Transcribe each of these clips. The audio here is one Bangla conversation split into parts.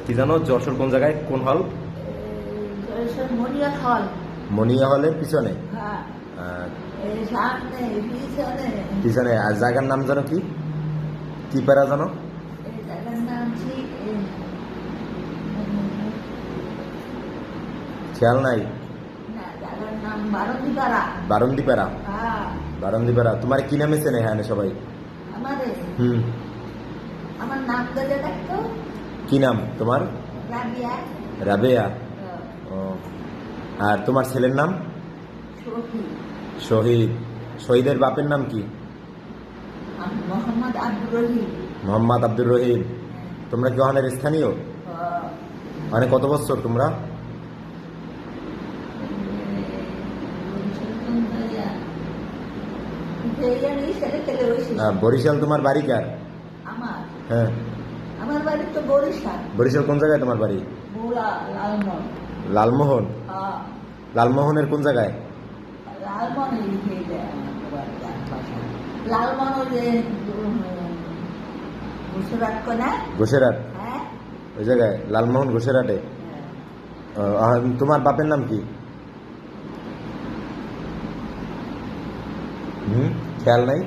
কি জানো, যশোর কোন জায়গায়, কোন হল? মনিয়া হল। মনিয়া হলের পিছনে। হ্যাঁ, আহ, এই সামনে পিছনে। পিছনে। আর জায়গার নাম জানো কি? কি পাড়া জানো? এই জায়গার নাম ঠিক খেয়াল নাই? না, জায়গার নাম বারন্দিপাড়া। বারন্দিপাড়া। হ্যাঁ, বারন্দিপাড়া। তোমার কি নামে চেনে হ্যাঁ সবাই? আমাদের হুম। আমার নাম ধরে দেখতো কি নাম তোমার? রাবিয়া। রাবেয়া। ও। আর তোমার ছেলের নাম? শফি। শহীদ। শহীদের বাপের নাম কি? মোহাম্মদ আব্দুর রহিম। মোহাম্মদ আব্দুর রহিম। তোমরা কি ওখানের স্থানীয়? মানে কত বছর তোমরা? বরিশাল। তোমার বাড়ি কার? আমার হ্যাঁ। আমার বাড়ি তো বরিশাল। বরিশাল কোন জায়গায় তোমার বাড়ি? বৌলা লালমোহন। লালমোহন। হ্যাঁ, লালমোহনের কোন জায়গায়? লালমোহন লিখে দেয় আমার বাসা। লালমোহন যে ঘোষরাট কোনা। ঘোষেরহাট। হ্যাঁ, ওই জায়গায় লালমোহন ঘোষেরহাটে। তোমার বাপের নাম কি? খেয়াল নাই?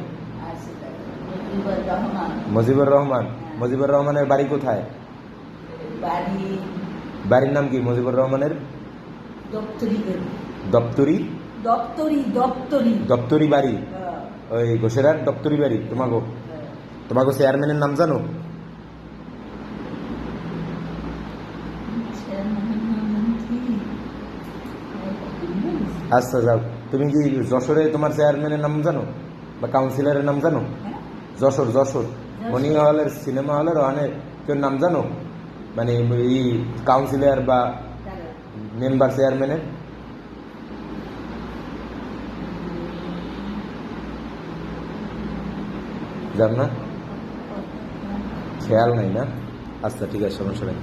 মুজিবুর রহমান। মুজিবুর রহমান। মুজিবুর রহমানের বাড়ি কোথায়? বাড়ি বাড়ির নাম কি মুজিবুর রহমানের? দপ্তরি। দপ্তরি। দপ্তরি দপ্তরি। দপ্তরি বাড়ি। হ্যাঁ, ওই ঘোষেরহাট দপ্তরি বাড়ি। তোমাকে তোমাকে চেয়ারম্যানের নাম জানো? আচ্ছা যাও। তুমি কি যশোরে তোমার চেয়ারম্যানের নাম জানো বা কাউন্সিলরের নাম জানো? যশোর। যশোর মনিয়া হলের, সিনেমা হলের ওখানে কেউ নাম জানো? মানে এই কাউন্সিলর বা মেম্বার চেয়ারম্যানের? জান না? খেয়াল নাই না? আচ্ছা ঠিক আছে, সমস্যা নেই।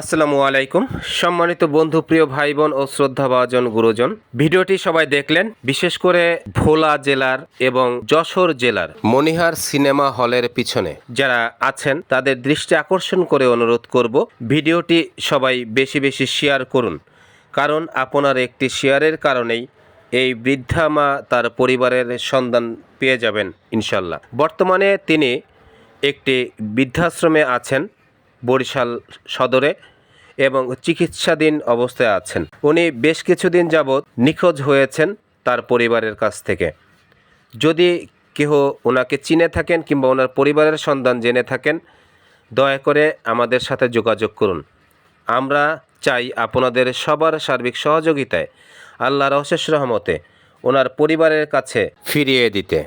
আসসালামু আলাইকুম সম্মানিত বন্ধু, প্রিয় ভাই বোন ও শ্রদ্ধাভাজন গুরুজন, ভিডিওটি সবাই দেখলেন। বিশেষ করে ভোলা জেলার এবং যশোর জেলার মনিহার সিনেমা হলের পিছনে যারা আছেন তাদের দৃষ্টি আকর্ষণ করে অনুরোধ করব, ভিডিওটি সবাই বেশি বেশি শেয়ার করুন। কারণ আপনার একটি শেয়ারের কারণেই এই বৃদ্ধা মা তার পরিবারের সন্ধান পেয়ে যাবেন ইনশাল্লাহ। বর্তমানে তিনি একটি বৃদ্ধাশ্রমে আছেন বরিশাল সদরে এবং চিকিৎসাধীন অবস্থায় আছেন। উনি বেশ কিছুদিন যাবৎ নিখোঁজ হয়েছেন তার পরিবারের কাছ থেকে। যদি কেহ ওনাকে চিনে থাকেন কিংবা ওনার পরিবারের সন্ধান জেনে থাকেন, দয়া করে আমাদের সাথে যোগাযোগ করুন। আমরা চাই আপনাদের সবার সার্বিক সহযোগিতায় আল্লাহর অশেষ রহমতে ওনার পরিবারের কাছে ফিরিয়ে দিতে।